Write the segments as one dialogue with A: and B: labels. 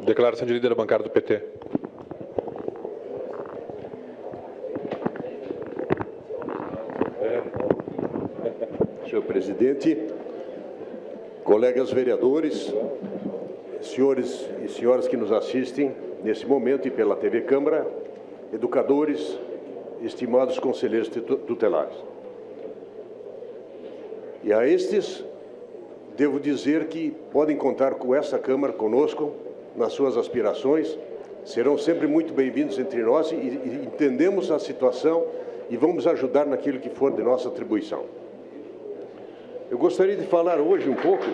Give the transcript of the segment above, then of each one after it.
A: Declaração de líder da bancada do PT.
B: Senhor presidente, colegas vereadores, senhores e senhoras que nos assistem nesse momento e pela TV Câmara, educadores, estimados conselheiros tutelares. E a estes, devo dizer que podem contar com essa Câmara conosco nas suas aspirações, serão sempre muito bem-vindos entre nós e entendemos a situação e vamos ajudar naquilo que for de nossa atribuição. Eu gostaria de falar hoje um pouco...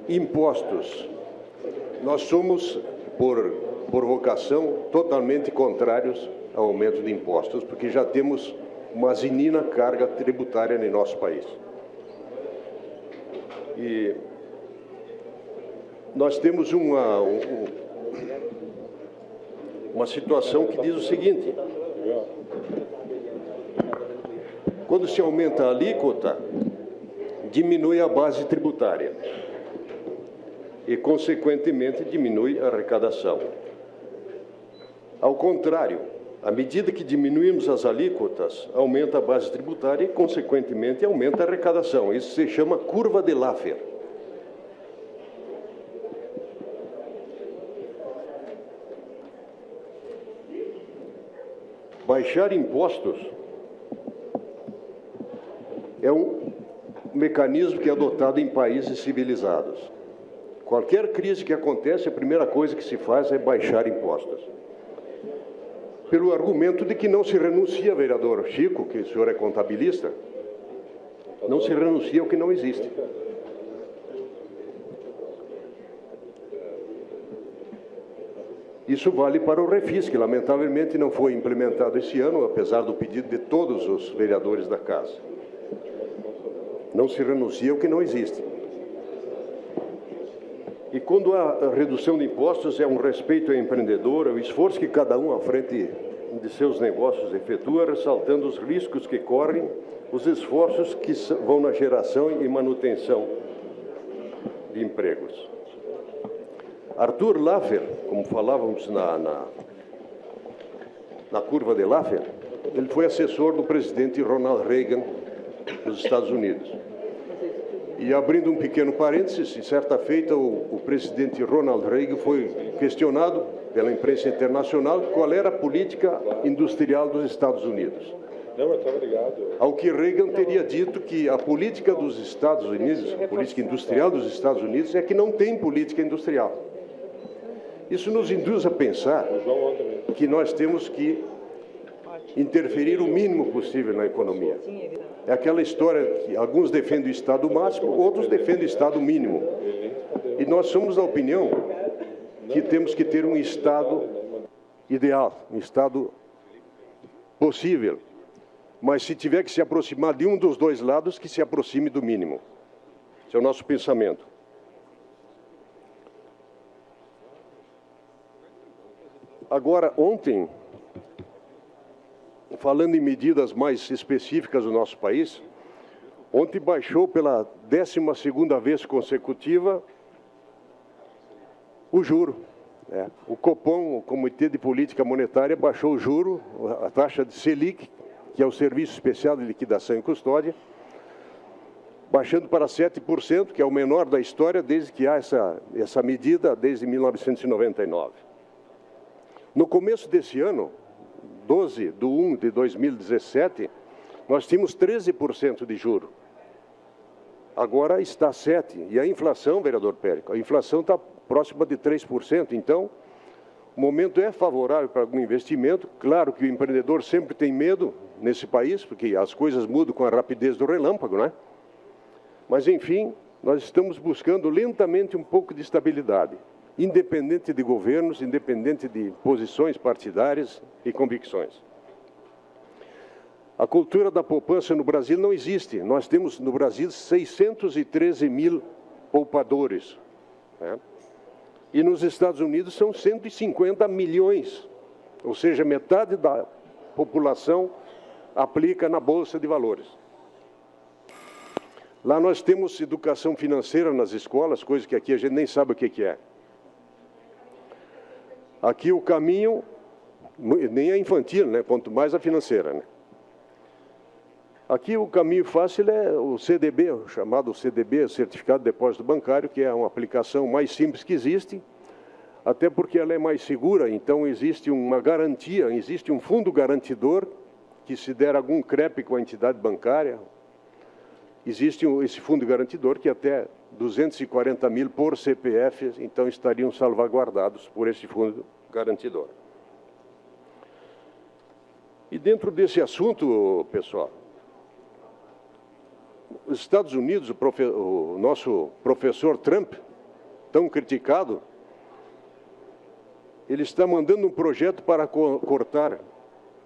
B: Impostos. Nós somos, por vocação, totalmente contrários ao aumento de impostos, porque já temos uma zinina carga tributária no nosso país. E nós temos uma situação que diz o seguinte: quando se aumenta a alíquota, diminui a base tributária e, consequentemente, diminui a arrecadação. Ao contrário, à medida que diminuímos as alíquotas, aumenta a base tributária e, consequentemente, aumenta a arrecadação. Isso se chama curva de Laffer. Baixar impostos é um mecanismo que é adotado em países civilizados. Qualquer crise que acontece, a primeira coisa que se faz é baixar impostos. Pelo argumento de que não se renuncia, vereador Chico, que o senhor é contabilista, não se renuncia ao que não existe. Isso vale para o Refis, que lamentavelmente não foi implementado esse ano, apesar do pedido de todos os vereadores da Casa. Não se renuncia ao que não existe. E quando a redução de impostos é um respeito ao empreendedor, é o esforço que cada um à frente de seus negócios efetua, ressaltando os riscos que correm, os esforços que vão na geração e manutenção de empregos. Arthur Laffer, como falávamos na curva de Laffer, ele foi assessor do presidente Ronald Reagan dos Estados Unidos. E abrindo um pequeno parênteses, em certa feita o presidente Ronald Reagan foi questionado pela imprensa internacional qual era a política industrial dos Estados Unidos. Ao que Reagan teria dito que a política dos Estados Unidos, a política industrial dos Estados Unidos, é que não tem política industrial. Isso nos induz a pensar que nós temos que interferir o mínimo possível na economia. É aquela história que alguns defendem o Estado máximo, outros defendem o Estado mínimo. E nós somos da opinião que temos que ter um Estado ideal, um Estado possível. Mas se tiver que se aproximar de um dos dois lados, que se aproxime do mínimo. Esse é o nosso pensamento. Agora, ontem, falando em medidas mais específicas do nosso país, ontem baixou pela 12ª vez consecutiva o juro. O Copom, o Comitê de Política Monetária, baixou o juro, a taxa de Selic, que é o Serviço Especial de Liquidação e Custódia, baixando para 7%, que é o menor da história desde que há essa medida, desde 1999. No começo desse ano, 12/1 de 2017, nós tínhamos 13% de juro. Agora está 7%. E a inflação, vereador Périco, a inflação está próxima de 3%. Então, o momento é favorável para algum investimento. Claro que o empreendedor sempre tem medo nesse país, porque as coisas mudam com a rapidez do relâmpago, não é? Mas, enfim, nós estamos buscando lentamente um pouco de estabilidade, independente de governos, independente de posições partidárias e convicções. A cultura da poupança no Brasil não existe. Nós temos no Brasil 613 mil poupadores, né? E nos Estados Unidos são 150 milhões, ou seja, metade da população aplica na Bolsa de Valores. Lá nós temos educação financeira nas escolas, coisa que aqui a gente nem sabe o que é. Aqui o caminho, nem é infantil, né? Quanto mais a financeira, né? Aqui o caminho fácil é o CDB, o chamado CDB, Certificado de Depósito Bancário, que é uma aplicação mais simples que existe, até porque ela é mais segura, então existe uma garantia, existe um fundo garantidor, que se der algum crepe com a entidade bancária, existe esse fundo garantidor que até 240 mil por CPF, então estariam salvaguardados por esse fundo garantidor. E dentro desse assunto, pessoal, os Estados Unidos, o nosso professor Trump, tão criticado, ele está mandando um projeto para cortar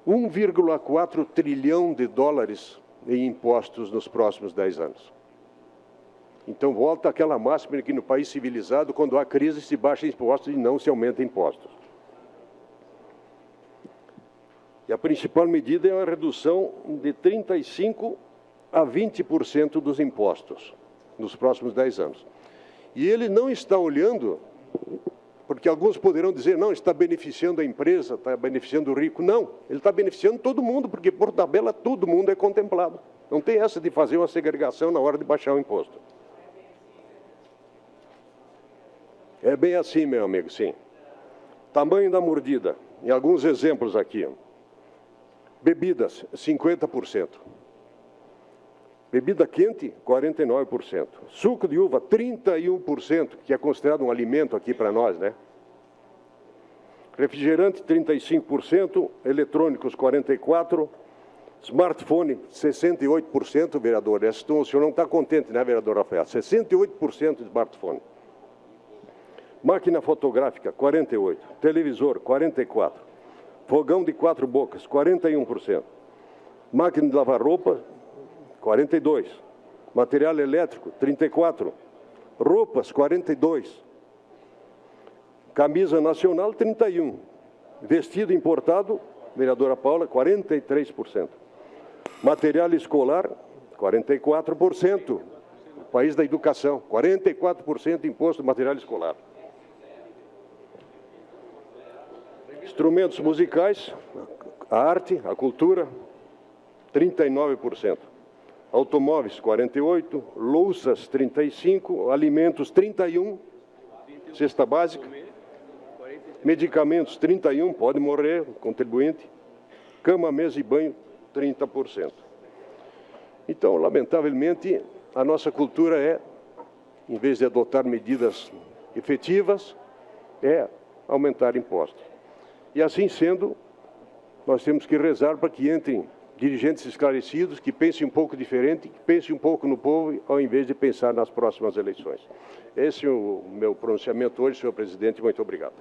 B: 1,4 trilhão de dólares em impostos nos próximos 10 anos. Então, volta aquela máxima que no país civilizado, quando há crise, se baixa impostos e não se aumenta impostos. E a principal medida é a redução de 35% a 20% dos impostos nos próximos 10 anos. E ele não está olhando, porque alguns poderão dizer, não, está beneficiando a empresa, está beneficiando o rico. Não, ele está beneficiando todo mundo, porque por tabela todo mundo é contemplado. Não tem essa de fazer uma segregação na hora de baixar o imposto. É bem assim, meu amigo, sim. Tamanho da mordida. E alguns exemplos aqui. Bebidas, 50%. Bebida quente, 49%. Suco de uva, 31%, que é considerado um alimento aqui para nós, né? Refrigerante, 35%. Eletrônicos, 44%. Smartphone, 68%, vereador. O senhor não está contente, né, vereador Rafael? 68% de smartphone. Máquina fotográfica, 48%. Televisor, 44%. Fogão de 4 bocas, 41%. Máquina de lavar roupa, 42%. Material elétrico, 34%. Roupas, 42%. Camisa nacional, 31%. Vestido importado, vereadora Paula, 43%. Material escolar, 44%. O país da educação, 44% de imposto de material escolar. Instrumentos musicais, a arte, a cultura, 39%. Automóveis, 48%. Louças, 35%. Alimentos, 31%. Cesta básica. Medicamentos, 31%. Pode morrer, contribuinte. Cama, mesa e banho, 30%. Então, lamentavelmente, a nossa cultura é, em vez de adotar medidas efetivas, é aumentar impostos. E assim sendo, nós temos que rezar para que entrem dirigentes esclarecidos, que pensem um pouco diferente, que pensem um pouco no povo, ao invés de pensar nas próximas eleições. Esse é o meu pronunciamento hoje, senhor presidente. Muito obrigado.